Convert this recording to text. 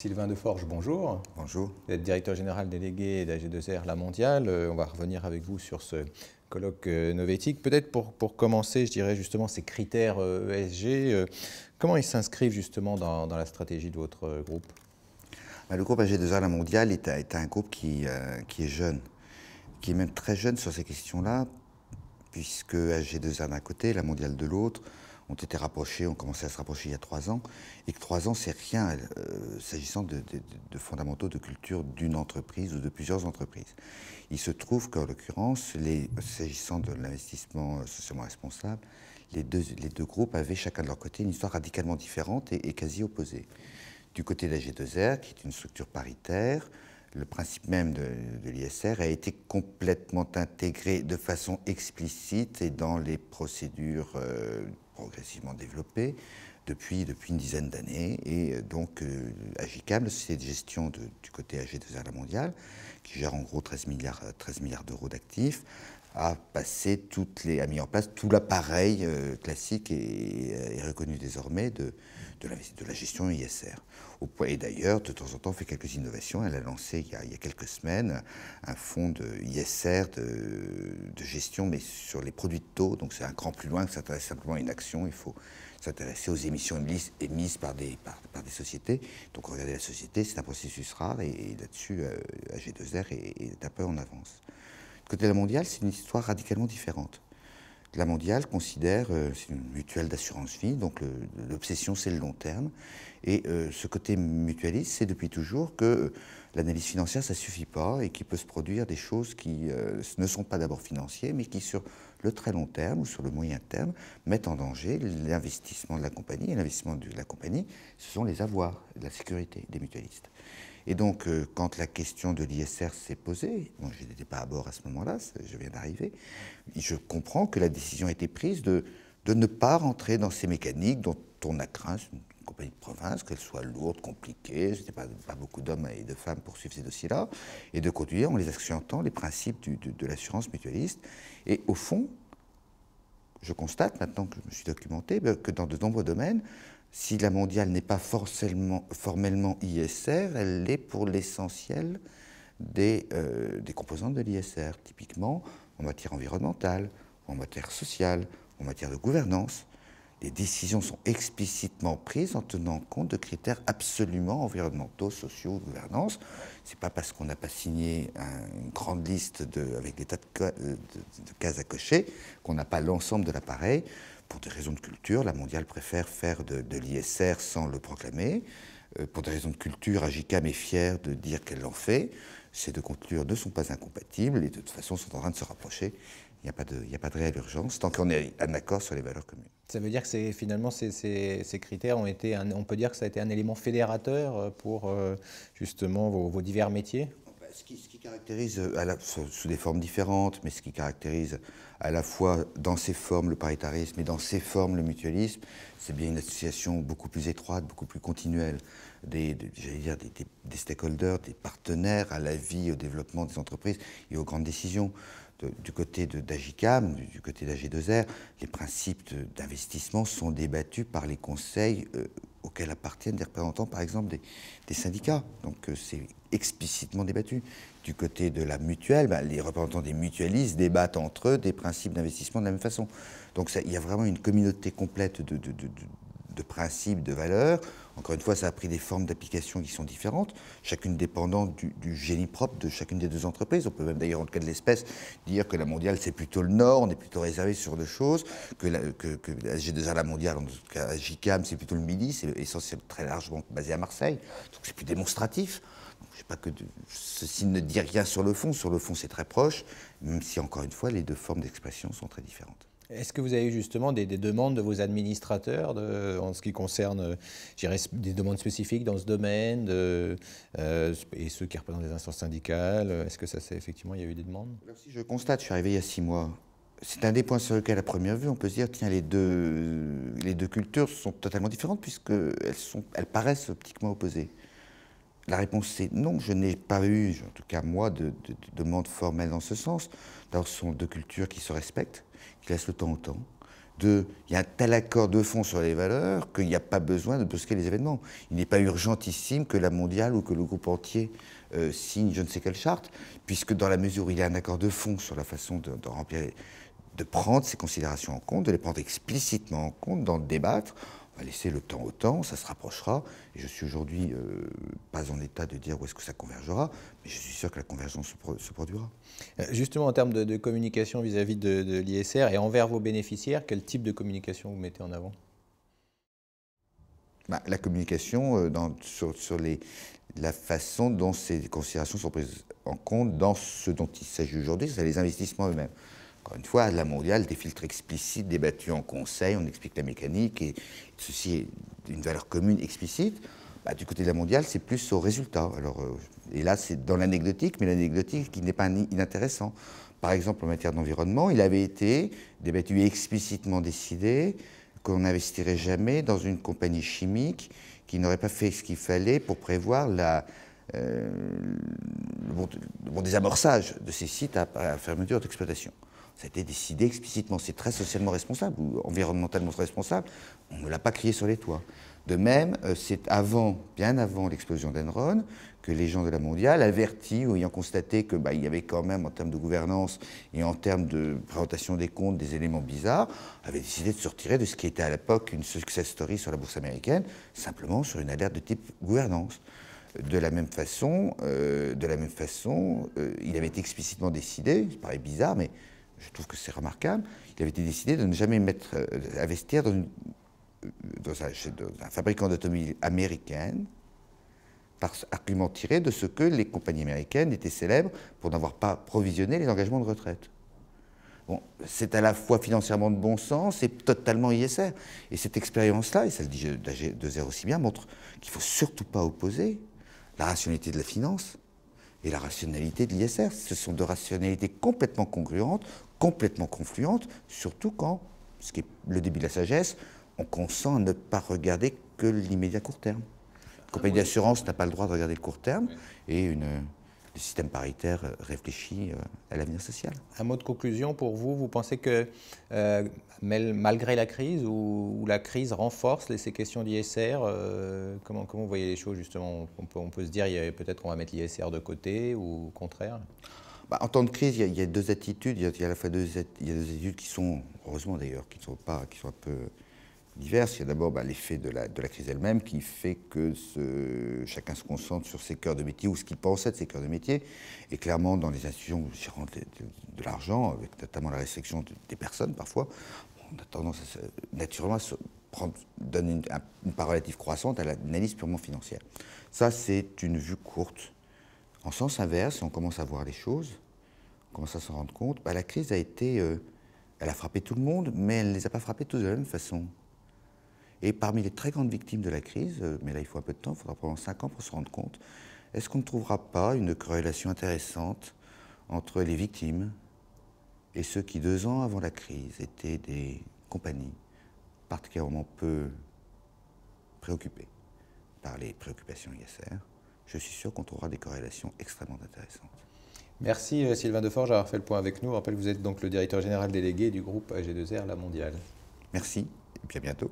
Sylvain Deforge, bonjour. Bonjour. Vous êtes directeur général délégué d'AG2R La Mondiale. On va revenir avec vous sur ce colloque Novétique. Peut-être pour commencer, je dirais justement ces critères ESG, comment ils s'inscrivent justement dans la stratégie de votre groupe? Le groupe AG2R La Mondiale est un groupe qui est jeune, qui est même très jeune sur ces questions-là, puisque AG2R d'un côté, La Mondiale de l'autre, ont été rapprochés, ont commencé à se rapprocher il y a 3 ans, et que 3 ans, c'est rien s'agissant de fondamentaux de culture d'une entreprise ou de plusieurs entreprises. Il se trouve qu'en l'occurrence, s'agissant de l'investissement socialement responsable, les deux groupes avaient chacun de leur côté une histoire radicalement différente et quasi opposée. Du côté de l'AG2R, qui est une structure paritaire, le principe même de l'ISR a été complètement intégré de façon explicite et dans les procédures progressivement développées depuis une dizaine d'années. Et donc Agicam, la société de gestion du côté AG2R La Mondiale, qui gère en gros 13 milliards d'euros d'actifs, a mis en place tout l'appareil classique et reconnu désormais de la gestion ISR. Et d'ailleurs, de temps en temps, on fait quelques innovations. Elle a lancé il y a quelques semaines un fonds de ISR de gestion, mais sur les produits de taux. Donc c'est un cran plus loin que s'intéresser simplement à une action. Il faut s'intéresser aux émissions émises par des sociétés. Donc regardez la société, c'est un processus rare et là-dessus, AG2R est un peu en avance. Du côté de La Mondiale, c'est une histoire radicalement différente. La Mondiale considère, c'est une mutuelle d'assurance vie, donc l'obsession c'est le long terme. Et ce côté mutualiste, c'est depuis toujours que l'analyse financière, ça ne suffit pas et qu'il peut se produire des choses qui ne sont pas d'abord financières, mais qui sur le très long terme ou sur le moyen terme mettent en danger l'investissement de la compagnie. Et l'investissement de la compagnie, ce sont les avoirs, la sécurité des mutualistes. Et donc, quand la question de l'ISR s'est posée, bon, je n'étais pas à bord à ce moment-là, je viens d'arriver, je comprends que la décision a été prise de ne pas rentrer dans ces mécaniques dont on a craint, une compagnie de province, qu'elle soit lourde, compliquée, c'était pas beaucoup d'hommes et de femmes pour suivre ces dossiers-là, et de conduire en les accentuant les principes de l'assurance mutualiste. Et au fond, je constate, maintenant que je me suis documenté, que dans de nombreux domaines, si La Mondiale n'est pas formellement ISR, elle l'est pour l'essentiel des composantes de l'ISR, typiquement en matière environnementale, en matière sociale, en matière de gouvernance. Les décisions sont explicitement prises en tenant compte de critères absolument environnementaux, sociaux, de gouvernance. Ce n'est pas parce qu'on n'a pas signé une grande liste avec des tas de cases à cocher qu'on n'a pas l'ensemble de l'appareil. Pour des raisons de culture, La Mondiale préfère faire de l'ISR sans le proclamer. Pour des raisons de culture, Agicam est fière de dire qu'elle l'en fait. Ces deux cultures ne sont pas incompatibles et de toute façon sont en train de se rapprocher. Il n'y a pas de réelle urgence tant qu'on est en accord sur les valeurs communes. Ça veut dire que finalement ces critères ont été, on peut dire que ça a été un élément fédérateur pour justement vos divers métiers? Ce qui caractérise, sous des formes différentes, mais ce qui caractérise à la fois dans ses formes le paritarisme et dans ses formes le mutualisme, c'est bien une association beaucoup plus étroite, beaucoup plus continuelle des stakeholders, des partenaires à la vie, au développement des entreprises et aux grandes décisions. Du côté d'Agicam, du côté d'AG2R, les principes d'investissement sont débattus par les conseils auxquels appartiennent des représentants, par exemple, des syndicats. Donc c'est explicitement débattu. Du côté de la mutuelle, les représentants des mutualistes débattent entre eux des principes d'investissement de la même façon. Donc il y a vraiment une communauté complète de principes, de valeurs. Encore une fois, ça a pris des formes d'application qui sont différentes, chacune dépendante du génie propre de chacune des deux entreprises. On peut même d'ailleurs, en le cas de l'espèce, dire que La Mondiale, c'est plutôt le Nord, on est plutôt réservé sur deux choses, que la G2R La Mondiale, en tout cas JCAM, c'est plutôt le Midi, c'est essentiellement très largement basé à Marseille, donc c'est plus démonstratif. Donc, je sais pas que ceci ne dit rien sur le fond c'est très proche, même si encore une fois, les deux formes d'expression sont très différentes. Est-ce que vous avez justement des demandes de vos administrateurs en ce qui concerne, je dirais, des demandes spécifiques dans ce domaine et ceux qui représentent les instances syndicales? Est-ce que effectivement, il y a eu des demandes? Alors, si je constate, je suis arrivé il y a 6 mois, c'est un des points sur lesquels, à première vue, on peut se dire, tiens, les deux cultures sont totalement différentes puisqu'elles paraissent optiquement opposées. La réponse c'est non, je n'ai pas eu, en tout cas moi, de demande formelle dans ce sens. D'abord, ce sont deux cultures qui se respectent, qui laissent le temps au temps. il y a un tel accord de fond sur les valeurs qu'il n'y a pas besoin de brusquer les événements. Il n'est pas urgentissime que la mondiale ou que le groupe entier signe je ne sais quelle charte, puisque dans la mesure où il y a un accord de fond sur la façon de remplir, de prendre ces considérations en compte, de les prendre explicitement en compte, d'en débattre, on va laisser le temps au temps, ça se rapprochera. Et je suis aujourd'hui pas en état de dire où est-ce que ça convergera, mais je suis sûr que la convergence se produira. Justement, en termes de communication vis-à-vis de l'ISR et envers vos bénéficiaires, quel type de communication vous mettez en avant? La communication sur la façon dont ces considérations sont prises en compte dans ce dont il s'agit aujourd'hui, c'est les investissements eux-mêmes. Encore une fois, la mondiale, des filtres explicites débattus en conseil, on explique la mécanique, et ceci est une valeur commune explicite. Du côté de la mondiale, c'est plus au résultat. Alors, et là, c'est dans l'anecdotique, mais l'anecdotique qui n'est pas inintéressant. Par exemple, en matière d'environnement, il avait été débattu et explicitement décidé qu'on n'investirait jamais dans une compagnie chimique qui n'aurait pas fait ce qu'il fallait pour prévoir le bon désamorçage de ces sites à fermeture d'exploitation. Ça a été décidé explicitement. C'est très socialement responsable ou environnementalement responsable. On ne l'a pas crié sur les toits. De même, c'est bien avant l'explosion d'Enron, que les gens de la mondiale, avertis ou ayant constaté qu'il y avait quand même, en termes de gouvernance et en termes de présentation des comptes, des éléments bizarres, avaient décidé de se retirer de ce qui était à l'époque une success story sur la bourse américaine, simplement sur une alerte de type gouvernance. De la même façon, il avait été explicitement décidé, ça paraît bizarre, mais je trouve que c'est remarquable, il avait été décidé de ne jamais investir dans un fabricant d'automobiles américaine, par argument tiré de ce que les compagnies américaines étaient célèbres pour n'avoir pas provisionné les engagements de retraite. Bon, c'est à la fois financièrement de bon sens et totalement ISR. Et cette expérience-là, et ça le dit d'AG2R aussi bien, montre qu'il ne faut surtout pas opposer la rationalité de la finance et la rationalité de l'ISR. Ce sont deux rationalités complètement congruentes, complètement confluentes, surtout quand, ce qui est le début de la sagesse, on consent à ne pas regarder que l'immédiat court terme. Une compagnie d'assurance n'a pas le droit de regarder le court terme, et le système paritaire réfléchit à l'avenir social. Un mot de conclusion pour vous, vous pensez que malgré la crise, ou la crise renforce ces questions d'ISR, comment vous voyez les choses justement? On peut se dire peut-être qu'on va mettre l'ISR de côté, ou au contraire? En temps de crise, il y a deux attitudes. Il y a à la fois deux attitudes qui sont, heureusement d'ailleurs, qui sont un peu diverses. Il y a d'abord l'effet de la crise elle-même qui fait que chacun se concentre sur ses cœurs de métier ou ce qu'il pensait de ses cœurs de métier. Et clairement, dans les institutions gérant de l'argent, avec notamment la restriction des personnes parfois, on a tendance naturellement à donner une part relative croissante à l'analyse purement financière. Ça, c'est une vue courte. En sens inverse, on commence à voir les choses, on commence à s'en rendre compte. La crise elle a frappé tout le monde, mais elle ne les a pas frappés tous de la même façon. Et parmi les très grandes victimes de la crise, mais là il faut un peu de temps, il faudra probablement 5 ans pour se rendre compte, est-ce qu'on ne trouvera pas une corrélation intéressante entre les victimes et ceux qui, 2 ans avant la crise, étaient des compagnies particulièrement peu préoccupées par les préoccupations ISR? Je suis sûr qu'on trouvera des corrélations extrêmement intéressantes. Merci Sylvain Deforge d'avoir fait le point avec nous. Je rappelle que vous êtes donc le directeur général délégué du groupe AG2R La Mondiale. Merci et puis à bientôt.